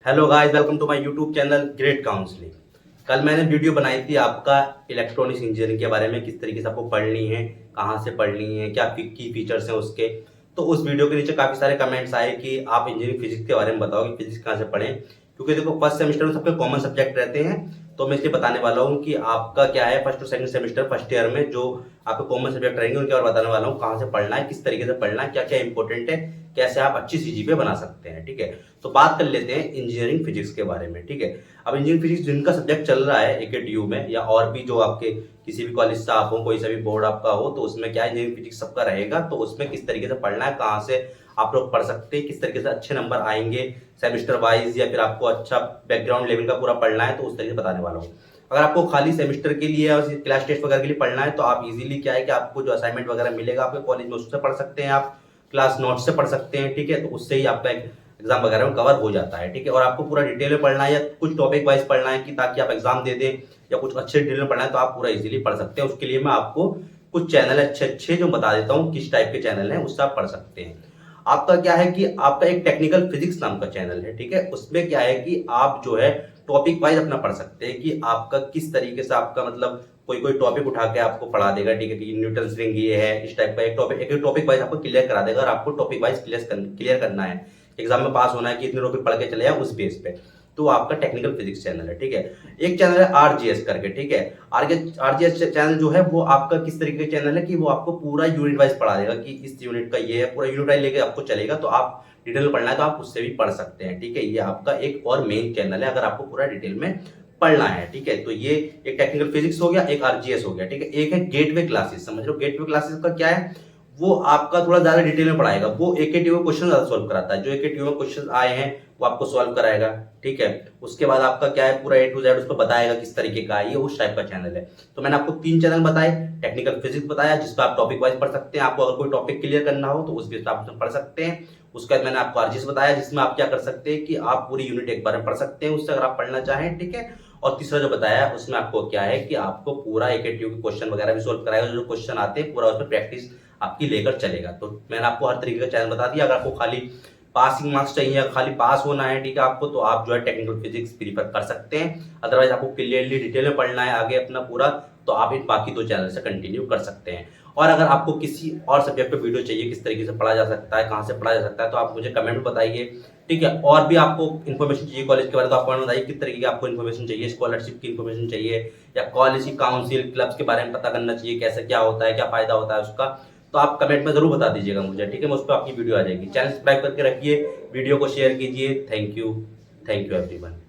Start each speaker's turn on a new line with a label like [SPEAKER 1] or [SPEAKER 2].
[SPEAKER 1] Hello guys, welcome to my YouTube channel great counselling. कल मैंने video बनाई थी आपका इलेक्ट्रॉनिक्स इंजीनियरिंग के बारे में, किस तरीके से आपको पढ़नी है, कहाँ से पढ़नी है, क्या की फीचर्स हैं उसके। तो उस वीडियो के नीचे काफ़ी सारे कमेंट्स आए कि आप इंजीनियरिंग फिजिक्स के बारे में बताओ कि फिजिक्स कहाँ से पढ़ें, क्योंकि देखो फर्स्ट सेमेस्टर में सबके कॉमन सब्जेक्ट रहते हैं। तो मैं इसलिए बताने वाला हूँ कि आपका क्या है फर्स्ट और सेकंड सेमेस्टर फर्स्ट ईयर में जो आपके कॉमन सब्जेक्ट रहेंगे उनके बारे में बताने वाला हूँ, कहाँ से पढ़ना है, किस तरीके से पढ़ना है, क्या क्या इंपॉर्टेंट है, कैसे आप अच्छी सीजीपीए बना सकते हैं। ठीक है, तो बात कर लेते हैं इंजीनियरिंग फिजिक्स के बारे में। ठीक है, अब इंजीनियरिंग फिजिक्स जिनका सब्जेक्ट चल रहा है एकेटीयू में या और भी जो आपके किसी भी कॉलेज से आप हो, कोई सा भी बोर्ड आपका हो, तो उसमें क्या इंजीनियरिंग फिजिक्स सबका रहेगा। तो उसमें किस तरीके से पढ़ना है, कहाँ से आप लोग पढ़ सकते हैं, किस तरीके से अच्छे नंबर आएंगे सेमेस्टर वाइज, या फिर आपको अच्छा बैकग्राउंड लेवल का पूरा पढ़ना है, तो उस तरीके से बताने वाला हूँ। अगर आपको खाली सेमेस्टर के लिए और क्लास टेस्ट वगैरह के लिए पढ़ना है, तो आप इजीली क्या है कि आपको जो असाइनमेंट वगैरह मिलेगा आपके कॉलेज में उससे पढ़ सकते हैं, आप क्लास नोट से पढ़ सकते हैं। ठीक है, तो उससे ही आपका एग्जाम वगैरह में कवर हो जाता है। ठीक है, और आपको पूरा डिटेल में पढ़ना है या कुछ टॉपिक वाइज पढ़ना है कि ताकि आप एग्जाम दे दें, या कुछ अच्छे डिटेल में पढ़ना है तो आप पूरा इजीली पढ़ सकते हैं। उसके लिए मैं आपको कुछ चैनल अच्छे अच्छे जो बता देता हूँ किस टाइप के चैनल है, उससे आप पढ़ सकते हैं। आपका क्या है कि आपका एक टेक्निकल फिजिक्स नाम का चैनल है। ठीक है, उसमें क्या है कि आप जो है टॉपिक वाइज अपना पढ़ सकते हैं कि आपका किस तरीके से आपका मतलब कोई कोई टॉपिक उठा के आपको पढ़ा देगा। ठीक है, कि न्यूटन रिंग ये है, इस टाइप का एक टॉपिक वाइज आपको क्लियर करा देगा। और आपको टॉपिक वाइज क्लियर करना है, एग्जाम में पास होना है कि इतने टॉपिक पढ़ के चले जाए उस बेस पे। तो आपका टेक्निकल फिजिक्स चैनल है। ठीक है, एक चैनल है आरजीएस करके। ठीक है, आरजीएस चैनल जो है वो आपका किस तरीके का चैनल है कि वो आपको पूरा यूनिट वाइज पढ़ा देगा कि इस यूनिट का ये है, पूरा यूनिट वाइज लेके आपको चलेगा। तो आप डिटेल में पढ़ना है तो आप उससे भी पढ़ सकते हैं। ठीक है, ये आपका एक और मेन चैनल है अगर आपको पूरा डिटेल में पढ़ना है। ठीक है, तो ये एक टेक्निकल फिजिक्स हो गया, एक आरजीएस हो गया। ठीक है, एक है गेटवे क्लासेस। समझ लो गेटवे क्लासेस का क्या है, वो आपका थोड़ा ज्यादा डिटेल में पढ़ाएगा। वो एकेटीयू में क्वेश्चन ज्यादा सॉल्व कराता है, जो एकेटीयू में क्वेश्चन आए हैं वो आपको सॉल्व कराएगा। ठीक है, उसके बाद आपका क्या है पूरा ए टू जेड उसको बताएगा किस तरीके का है, ये उस टाइप का चैनल है। तो मैंने आपको 3 चैनल बताए, टेक्निकल फिजिक्स बताया जिसपे आप टॉपिक वाइज पढ़ सकते हैं, आपको अगर कोई टॉपिक क्लियर करना हो तो उस बेस पे आप उसमें पढ़ सकते हैं। उसके बाद मैंने आपको आरजीएस बताया जिसमें आप क्या कर सकते हैं कि आप पूरी यूनिट एक बार में पढ़ सकते हैं उससे अगर आप पढ़ना चाहें। ठीक है, और तीसरा जो बताया उसमें आपको क्या है कि आपको पूरा एकेटीयू के क्वेश्चन वगैरह भी सोल्व कराएगा, जो क्वेश्चन आते हैं पूरा उसमें प्रैक्टिस आपकी लेकर चलेगा। तो मैंने आपको हर तरीके का चैनल बता दिया। अगर आपको खाली पासिंग मार्क्स चाहिए या खाली पास होना है, ठीक है आपको, तो आप जो है टेक्निकल फिजिक्स प्रीफर कर सकते हैं। अदरवाइज आपको क्लियरली डिटेल में पढ़ना है आगे अपना पूरा, तो आप इन बाकी 2 चैनल से कंटिन्यू कर सकते हैं। और अगर आपको किसी और सब्जेक्ट पे वीडियो चाहिए किस तरीके से पढ़ा जा सकता है, कहाँ से पढ़ा जा सकता है, तो आप मुझे कमेंट में बताइए। ठीक है, और भी आपको इन्फॉर्मेशन चाहिए कॉलेज के बारे में तो आप कमेंट बताइए किस तरीके की आपको इन्फॉर्मेशन चाहिए, स्कॉलरशिप की इन्फॉर्मेशन चाहिए या कॉलेज की काउंसिल क्लब्स के बारे में पता करना चाहिए, कैसे क्या होता है, क्या फायदा होता है उसका, तो आप कमेंट में जरूर बता दीजिएगा मुझे। ठीक है, मैं उस पर आपकी वीडियो आ जाएगी। चैनल सब्सक्राइब करके रखिए, वीडियो को शेयर कीजिए। Thank you everyone.